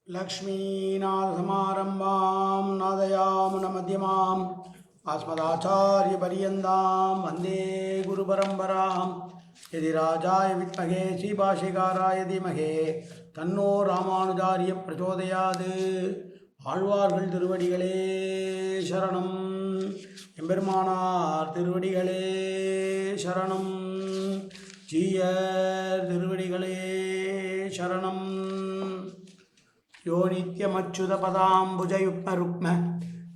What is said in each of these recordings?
लक्ष्मीनाथसमारम्भां नादयामुनमध्यमाम् अस्मदाचार्यपर्यन्तां वन्दे गुरुपरम्परां यदि राजाय विद्महे श्रीभाष्यकाराय धीमहि तन्नो रामानुजार्य प्रचोदयात् ஆழ்வார்கள் திருவடிகளே சரணம் எம்பெருமானார் திருவடிகளே சரணம் ஜீயர் திருவடிகளே சரணம் यो नित्यमच्युतपदाम्बुजयुग्मरुक्म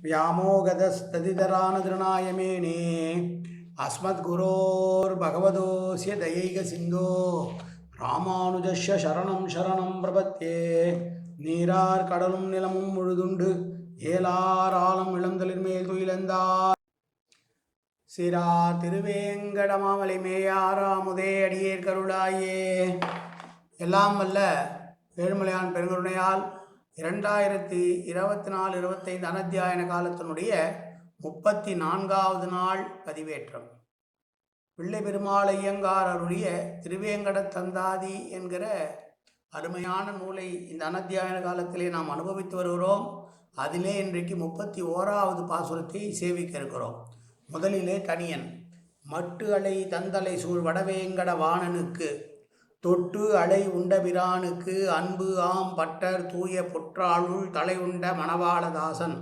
व्यामोगदस्तदितरानतृणाय मेने अस्मद्गुरोर्भगवतोऽस्य दयैकसिन्धो रामानुजस्य शरणं शरणं प्रपद्ये நீரார் கடலும் நிலமும் முழுதுண்டு ஏலார் ஆலம் இளந்தளிர் மேல் துயிலந்தார் சிறார் திருவேங்கடமாமலை மேயாராமுதே அடியேர் கருளாயே. எல்லாம் வல்ல ஏழுமலையான் பெருங்கருணையால் 2024-25 அனத்தியாயன காலத்தினுடைய 34வது நாள் பதிவேற்றம். பிள்ளை பெருமாள் ஐயங்கார் அருளிய திருவேங்கட தந்தாதி என்கிற அருமையான நூலை இந்த அனத்தியாயன காலத்திலே நாம் அனுபவித்து வருகிறோம். அதிலே இன்றைக்கு 31வது பாசுரத்தை சேவிக்க இருக்கிறோம். முதலிலே தனியன் மட்டு அலை தந்தலை சூழ் வடவேங்கட வாணனுக்கு தொட்டு அலை உண்ட பிரானுக்கு அன்பு ஆம் பட்டர் தூய பொற்றாளுள் தலை உண்ட மணவாளதாசன்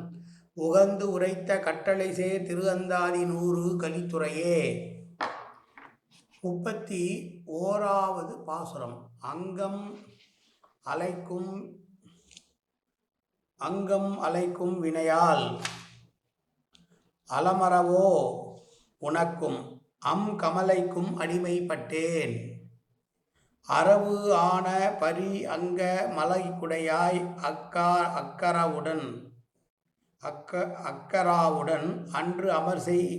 உகந்து உரைத்த கட்டளை சேர் திருஅந்தாதி 100 கலித்துறையே. 31வது பாசுரம். அங்கம் அலைக்கும் வினையால் அலமரவோ உனக்கும் கமலைக்கும் அடிமைப்பட்டேன். அரவு ஆன பரி அங்க மலைக்குடையாய் அக்கராவுடன் அன்று அமர்செய்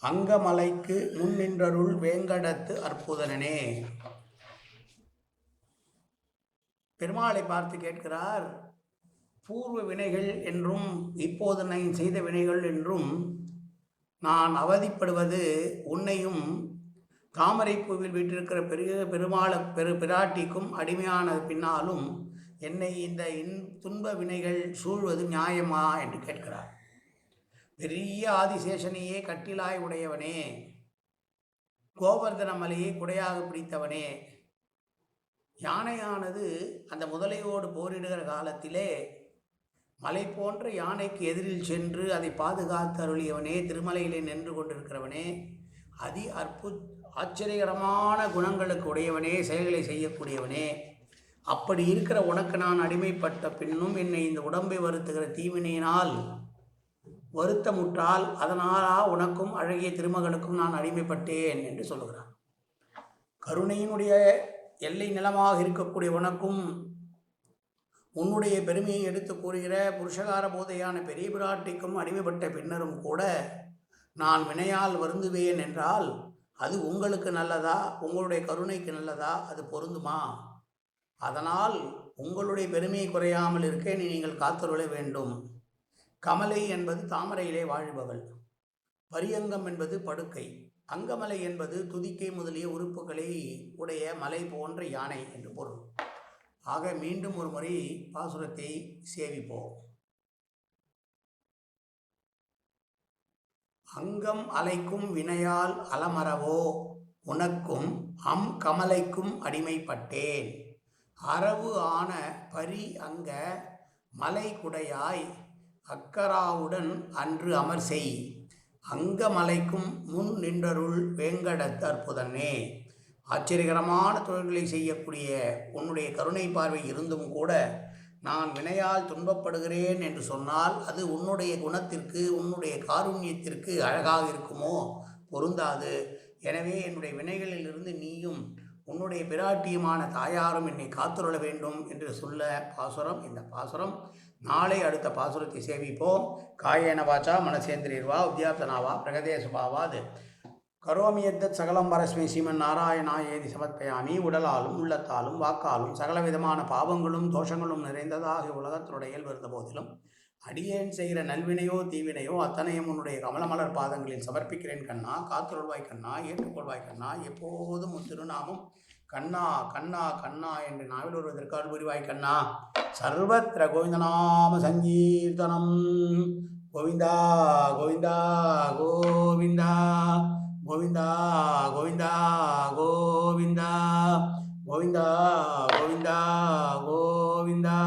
அங்கமலைக்கு முன் நின்றருள் வேங்கடத்து அற்புதனே. பெருமாளை பார்த்து கேட்கிறார், பூர்வ வினைகள் என்றும் இப்போது நான் செய்த வினைகள் என்றும் நான் அவதிப்படுவது உன்னையும் தாமரைப்பூவில் வீட்டிருக்கிற பிராட்டிக்கும் அடிமையான பின்னாலும் என்னை இந்த துன்ப வினைகள் சூழ்வது நியாயமா என்று கேட்கிறார். பெரிய ஆதிசேஷனையே கட்டிலாய் உடையவனே, கோவர்தன மலையை குடையாக பிடித்தவனே, யானையானது அந்த முதலையோடு போரிடுகிற காலத்திலே மலை போன்ற யானைக்கு எதிரில் சென்று அதை பாதுகாத்து அருளியவனே, திருமலையிலே நின்று கொண்டிருக்கிறவனே, ஆச்சரியகரமான குணங்களுக்கு உடையவனே, செயல்களை செய்யக்கூடியவனே, அப்படி இருக்கிற உனக்கு நான் அடிமைப்பட்ட பின்னும் என்னை இந்த உடம்பை வருத்துகிற தீவினையினால் வருத்தமுற்றால் அதனாலா உனக்கும் அழகிய திருமகளுக்கும் நான் அடிமைப்பட்டேன் என்று சொல்லுகிறான். கருணையினுடைய எல்லை நிலமாக இருக்கக்கூடிய உனக்கும் உன்னுடைய பெருமையை எடுத்து கூறுகிற புருஷகார போதையான பெரிய பிராட்டிக்கும் அடிமைப்பட்ட பின்னரும் கூட நான் வினையால் வருந்துவேன் என்றால் அது உங்களுக்கு நல்லதா, உங்களுடைய கருணைக்கு நல்லதா, அது பொருந்துமா? அதனால் உங்களுடைய பெருமையை குறையாமல் இருக்க நீங்கள் காத்தருள வேண்டும். கமலை என்பது தாமரையிலே வாழ்பவள், பரியங்கம் என்பது படுக்கை, அங்கமலை என்பது துதிக்கை முதலிய உறுப்புகளை உடைய மலை போன்ற யானை என்று பொருள். ஆக மீண்டும் ஒரு முறை பாசுரத்தை சேவிப்போம். அங்கம் அலைக்கும் வினையால் அலமரவோ உனக்கும் கமலைக்கும் அடிமைப்பட்டேன். அரவு ஆன பரி அங்க மலை குடையாய் அக்கராவுடன் அன்று அமர்செய் அங்கமலைக்கும் முன் நின்றருள் வேங்கடத்து அற்புதனே. ஆச்சரியகரமான தொழில்களை செய்யக்கூடிய உன்னுடைய கருணை பார்வை இருந்தும் கூட நான் வினையால் துன்பப்படுகிறேன் என்று சொன்னால் அது உன்னுடைய குணத்திற்கு உன்னுடைய காருண்யத்திற்கு அழகாக இருக்குமோ? பொருந்தாது. எனவே என்னுடைய வினைகளிலிருந்து நீயும் உன்னுடைய பிராட்டியமான தாயாரும் என்னை காத்துருள வேண்டும் என்று சொல்ல பாசுரம் இந்த பாசுரம். நாளை அடுத்த பாசுரத்தை சேவிப்போம். காயேன வாச்சா மனசேந்திரியர்வா உத்யாப்தனாவா பிரகதே சுபாவாது கரோமி எத்தத் சகலம் பரஸ்மை ஸ்ரீமன் நாராயணாயேதி சமர்ப்பயாமி. உடலாலும் உள்ளத்தாலும் வாக்காலும் சகல விதமான பாவங்களும் தோஷங்களும் நிறைந்ததாக உலகத்தினுடைய இயல்பிருந்த போதிலும் அடியேன் செய்கிற நல்வினையோ தீவினையோ அத்தனையும் உன்னுடைய கமலமலர் பாதங்களில் சமர்ப்பிக்கிறேன் கண்ணா. காத்துருள்வாய் கண்ணா, ஏற்றுக்கொள்வாய் கண்ணா. எப்போதும் உன் திருநாமம் கண்ணா கண்ணா கண்ணா என்று நாவில் வருவதற்கு அருள் புரிவாய் கண்ணா. சர்வத்திர கோவிந்தநாம சங்கீர்த்தனம். கோவிந்தா கோவிந்தா கோவிந்தா கோவிந்தா கோவிந்தா கோவிந்தா கோவிந்தா கோவிந்தா கோவிந்தா.